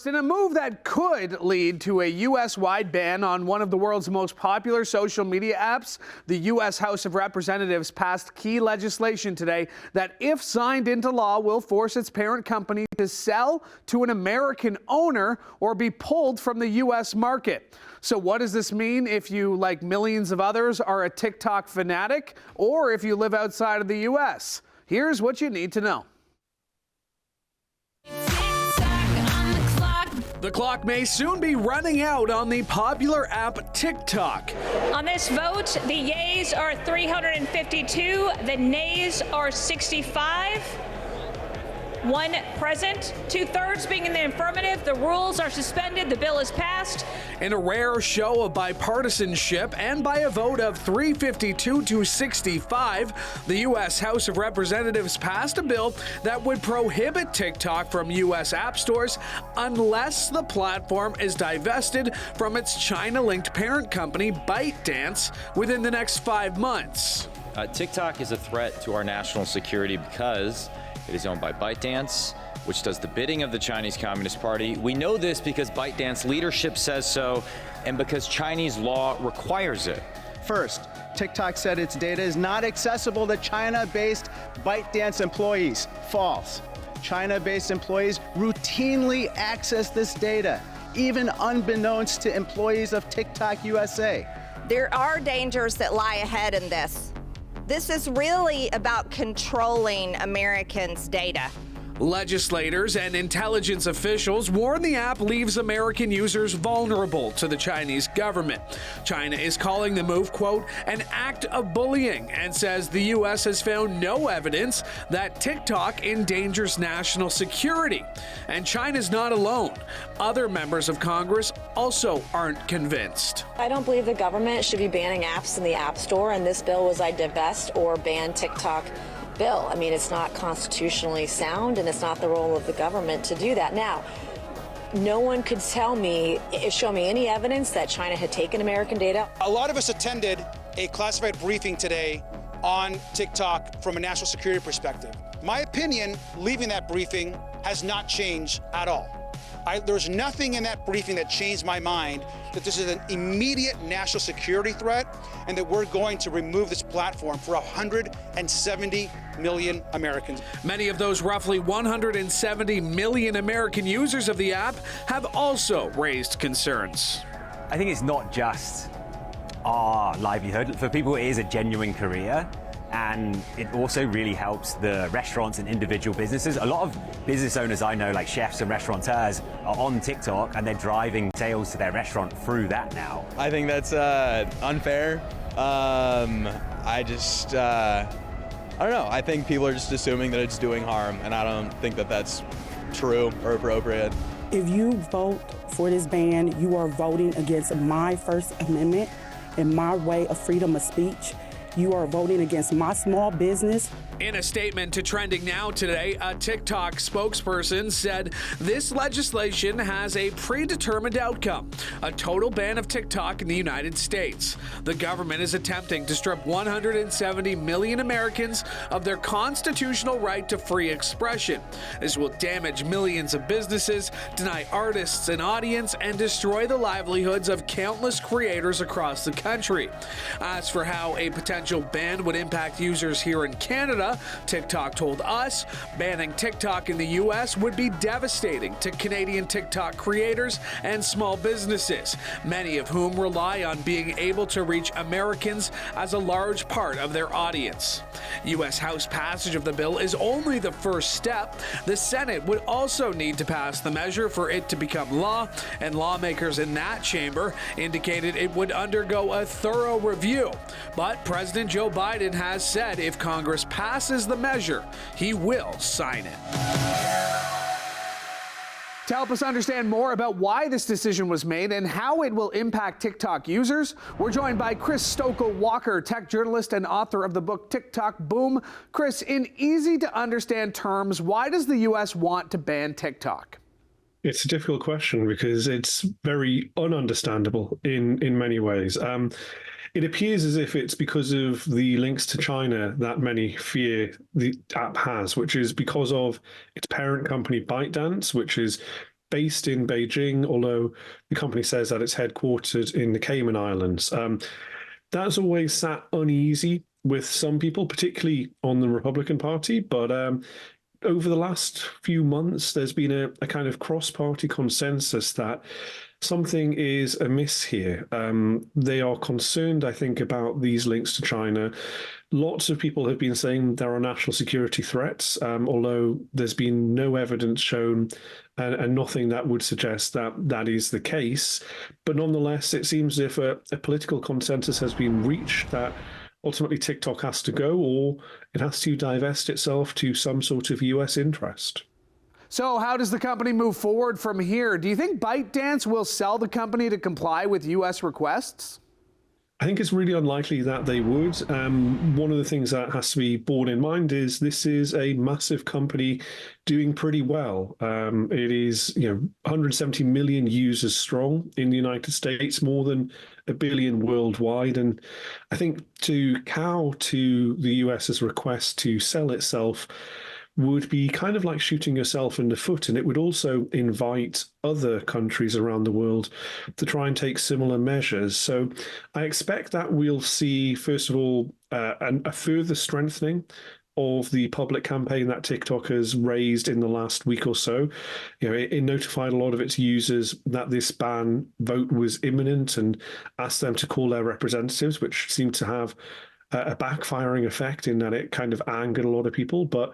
In a move that could lead to a U.S.-wide ban on one of the world's most popular social media apps, the U.S. House of Representatives passed key legislation today that, if signed into law, will force its parent company to sell to an American owner or be pulled from the U.S. market. So what does this mean if you, like millions of others, are a TikTok fanatic or if you live outside of the U.S.? Here's what you need to know. The clock may soon be running out on the popular app TikTok. On this vote, the yeas are 352, the nays are 65. One present, 2/3 being in the affirmative. The rules are suspended. The bill is passed. In a rare show of bipartisanship and by a vote of 352 to 65, the U.S. House of Representatives passed a bill that would prohibit TikTok from U.S. app stores unless the platform is divested from its China-linked parent company, ByteDance, within the next 5 months. TikTok is a threat to our national security because it is owned by ByteDance, which does the bidding of the Chinese Communist Party. We know this because ByteDance leadership says so and because Chinese law requires it. First, TikTok said its data is not accessible to China-based ByteDance employees. False. China-based employees routinely access this data, even unbeknownst to employees of TikTok USA. There are dangers that lie ahead in this. This is really about controlling Americans' data. Legislators and intelligence officials warn the app leaves American users vulnerable to the Chinese government. China is calling the move, quote, an act of bullying, and says the U.S. has found no evidence that TikTok endangers national security. And China's not alone. Other members of Congress also aren't convinced. I don't believe the government should be banning apps in the App Store, and this bill was I divest or ban TikTok bill. I mean, it's not constitutionally sound, and it's not the role of the government to do that. Now, no one could show me any evidence that China had taken American data. A lot of us attended a classified briefing today on TikTok from a national security perspective. My opinion, leaving that briefing, has not changed at all. There's nothing in that briefing that changed my mind that this is an immediate national security threat and that we're going to remove this platform for 170 million Americans. Many of those roughly 170 million American users of the app have also raised concerns. I think it's not just our livelihood. For people, it is a genuine career. And it also really helps the restaurants and individual businesses. A lot of business owners I know, like chefs and restaurateurs, are on TikTok and they're driving sales to their restaurant through that now. I think that's unfair. I don't know. I think people are just assuming that it's doing harm, and I don't think that that's true or appropriate. If you vote for this ban, you are voting against my First Amendment and my way of freedom of speech. You are voting against my small business. In a statement to Trending Now today, a TikTok spokesperson said this legislation has a predetermined outcome, a total ban of TikTok in the United States. The government is attempting to strip 170 million Americans of their constitutional right to free expression. This will damage millions of businesses, deny artists an audience, and destroy the livelihoods of countless creators across the country. As for how a potential ban would impact users here in Canada, TikTok told us banning TikTok in the U.S. would be devastating to Canadian TikTok creators and small businesses, many of whom rely on being able to reach Americans as a large part of their audience. U.S. House passage of the bill is only the first step. The Senate would also need to pass the measure for it to become law, and lawmakers in that chamber indicated it would undergo a thorough review. But President Joe Biden has said if Congress passes the measure, he will sign it. To help us understand more about why this decision was made and how it will impact TikTok users, we're joined by Chris Stokel-Walker, tech journalist and author of the book TikTok Boom. Chris, in easy to understand terms, why does the U.S. want to ban TikTok? It's a difficult question because it's very ununderstandable in many ways. It appears as if it's because of the links to China that many fear the app has, which is because of its parent company ByteDance, which is based in Beijing, although the company says that it's headquartered in the Cayman Islands. That's always sat uneasy with some people, particularly on the Republican Party. But over the last few months, there's been a kind of cross-party consensus that something is amiss here. They are concerned, I think, about these links to China. Lots of people have been saying there are national security threats, although there's been no evidence shown and nothing that would suggest that that is the case. But nonetheless, it seems as if a political consensus has been reached that ultimately TikTok has to go, or it has to divest itself to some sort of US interest. So how does the company move forward from here? Do you think ByteDance will sell the company to comply with US requests? I think it's really unlikely that they would. One of the things that has to be borne in mind is this is a massive company doing pretty well. It is, 170 million users strong in the United States, more than 1 billion worldwide. And I think to cow to the US's request to sell itself would be kind of like shooting yourself in the foot, and it would also invite other countries around the world to try and take similar measures. So I expect that we'll see, first of all, a further strengthening of the public campaign that TikTok has raised in the last week or so. It notified a lot of its users that this ban vote was imminent and asked them to call their representatives, which seemed to have a backfiring effect in that it kind of angered a lot of people. But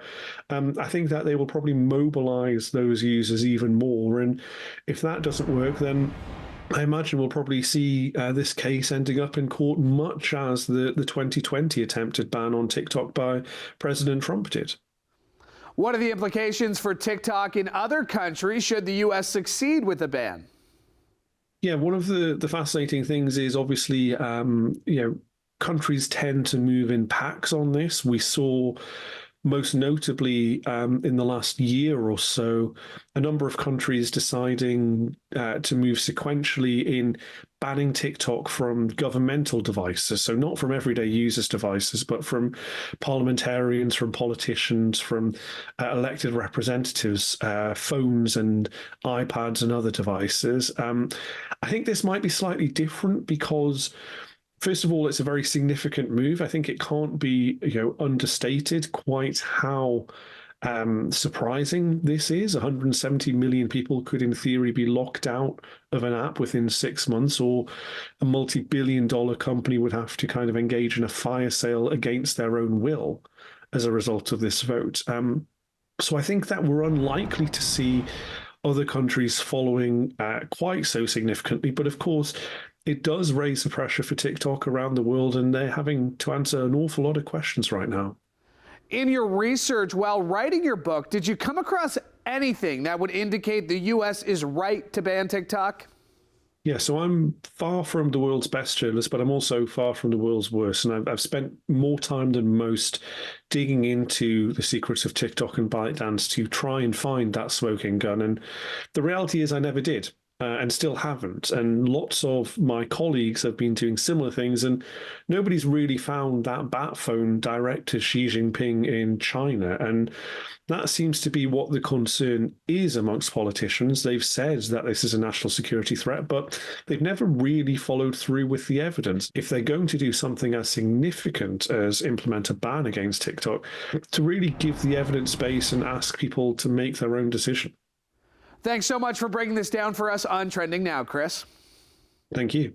I think that they will probably mobilize those users even more. And if that doesn't work, then I imagine we'll probably see this case ending up in court, much as the 2020 attempted ban on TikTok by President Trump did. What are the implications for TikTok in other countries should the U.S. succeed with the ban? Yeah, one of the fascinating things is obviously, countries tend to move in packs on this. We saw most notably in the last year or so, a number of countries deciding to move sequentially in banning TikTok from governmental devices. So not from everyday users' devices, but from parliamentarians, from politicians, from elected representatives, phones and iPads and other devices. I think this might be slightly different because, first of all, it's a very significant move. I think it can't be, understated quite how surprising this is. 170 million people could, in theory, be locked out of an app within 6 months, or a multi-billion-dollar company would have to kind of engage in a fire sale against their own will as a result of this vote. So I think that we're unlikely to see other countries following quite so significantly. But of course, it does raise the pressure for TikTok around the world, and they're having to answer an awful lot of questions right now. In your research while writing your book, did you come across anything that would indicate the U.S. is right to ban TikTok? Yeah, so I'm far from the world's best journalist, but I'm also far from the world's worst. And I've spent more time than most digging into the secrets of TikTok and ByteDance to try and find that smoking gun. And the reality is I never did. And still haven't. And lots of my colleagues have been doing similar things, and nobody's really found that bat phone direct to Xi Jinping in China. And that seems to be what the concern is amongst politicians. They've said that this is a national security threat, but they've never really followed through with the evidence. If they're going to do something as significant as implement a ban against TikTok, to really give the evidence base and ask people to make their own decision. Thanks so much for breaking this down for us on Trending Now, Chris. Thank you.